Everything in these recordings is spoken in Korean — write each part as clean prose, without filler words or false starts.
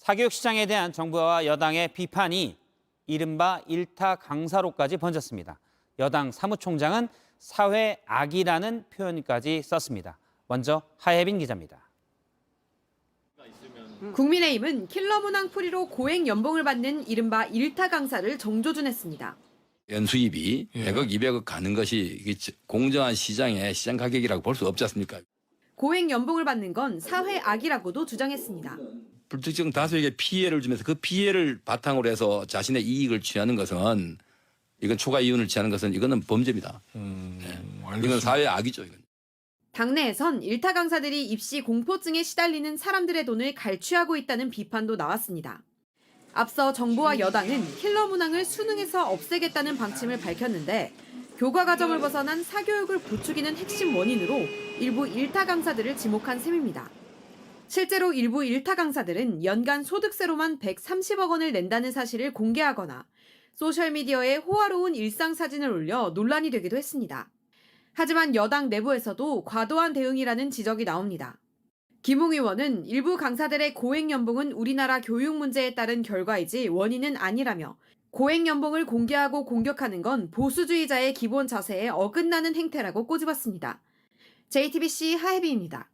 사교육 시장에 대한 정부와 여당의 비판이 이른바 일타 강사로까지 번졌습니다. 여당 사무총장은 사회 악이라는 표현까지 썼습니다. 먼저 하예빈 기자입니다. 국민의힘은 킬러 문항풀이로 고액 연봉을 받는 이른바 일타 강사를 정조준했습니다. 연수입이 100억, 200억 가는 것이 공정한 시장의 시장 가격이라고 볼 수 없지 않습니까? 고액 연봉을 받는 건 사회 악이라고도 주장했습니다. 불특정 다수에게 피해를 주면서 그 피해를 바탕으로 해서 자신의 이익을 취하는 것은 이건 초과 이윤을 취하는 것은 이거는 범죄입니다. 이건 사회 악이죠. 이건. 당내에선 일타 강사들이 입시 공포증에 시달리는 사람들의 돈을 갈취하고 있다는 비판도 나왔습니다. 앞서 정부와 여당은 킬러 문항을 수능에서 없애겠다는 방침을 밝혔는데 교과 과정을 벗어난 사교육을 부추기는 핵심 원인으로 일부 일타 강사들을 지목한 셈입니다. 실제로 일부 일타 강사들은 연간 소득세로만 130억 원을 낸다는 사실을 공개하거나 소셜미디어에 호화로운 일상 사진을 올려 논란이 되기도 했습니다. 하지만 여당 내부에서도 과도한 대응이라는 지적이 나옵니다. 김웅 의원은 일부 강사들의 고액 연봉은 우리나라 교육 문제에 따른 결과이지 원인은 아니라며 고액 연봉을 공개하고 공격하는 건 보수주의자의 기본 자세에 어긋나는 행태라고 꼬집었습니다. JTBC 하예빈입니다.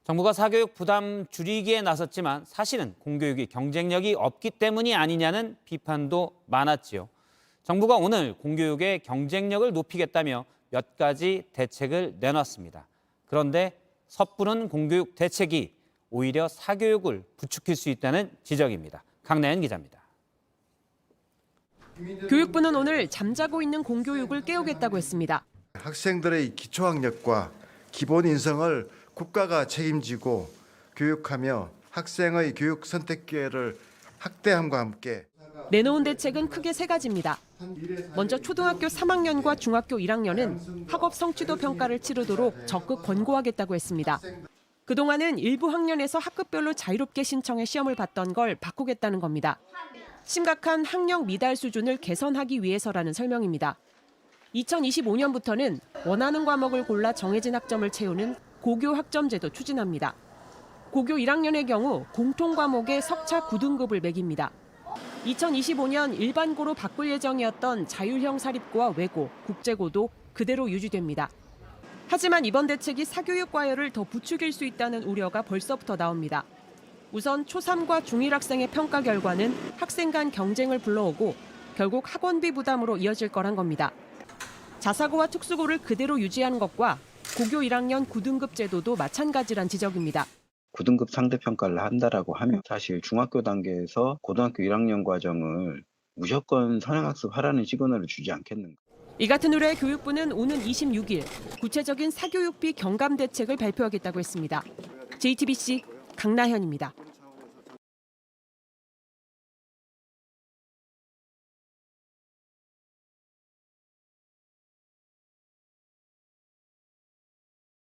정부가 사교육 부담 줄이기에 나섰지만 사실은 공교육이 경쟁력이 없기 때문이 아니냐는 비판도 많았지요. 정부가 오늘 공교육의 경쟁력을 높이겠다며 몇 가지 대책을 내놨습니다. 그런데 섣부른 공교육 대책이 오히려 사교육을 부추길 수 있다는 지적입니다. 강나연 기자입니다. 교육부는 오늘 잠자고 있는 공교육을 깨우겠다고 했습니다. 학생들의 기초학력과 기본 인성을 국가가 책임지고 교육하며 학생의 교육 선택 기회를 확대함과 함께 내놓은 대책은 크게 세 가지입니다. 먼저 초등학교 3학년과 중학교 1학년은 학업 성취도 평가를 치르도록 적극 권고하겠다고 했습니다. 그동안은 일부 학년에서 학급별로 자유롭게 신청해 시험을 봤던 걸 바꾸겠다는 겁니다. 심각한 학력 미달 수준을 개선하기 위해서라는 설명입니다. 2025년부터는 원하는 과목을 골라 정해진 학점을 채우는 고교 학점제도 추진합니다. 고교 1학년의 경우 공통 과목의 석차 9등급을 매깁니다. 2025년 일반고로 바꿀 예정이었던 자율형 사립고와 외고, 국제고도 그대로 유지됩니다. 하지만 이번 대책이 사교육 과열을 더 부추길 수 있다는 우려가 벌써부터 나옵니다. 우선 초3과 중1 학생의 평가 결과는 학생 간 경쟁을 불러오고 결국 학원비 부담으로 이어질 거란 겁니다. 자사고와 특수고를 그대로 유지하는 것과 고교 1학년 9등급 제도도 마찬가지란 지적입니다. 9등급 상대평가를 한다라고 하면 사실 중학교 단계에서 고등학교 1학년 과정을 무조건 선행학습하라는 시그널을 주지 않겠는가. 이 같은 우려에 교육부는 오는 26일 구체적인 사교육비 경감 대책을 발표하겠다고 했습니다. JTBC 강나현입니다.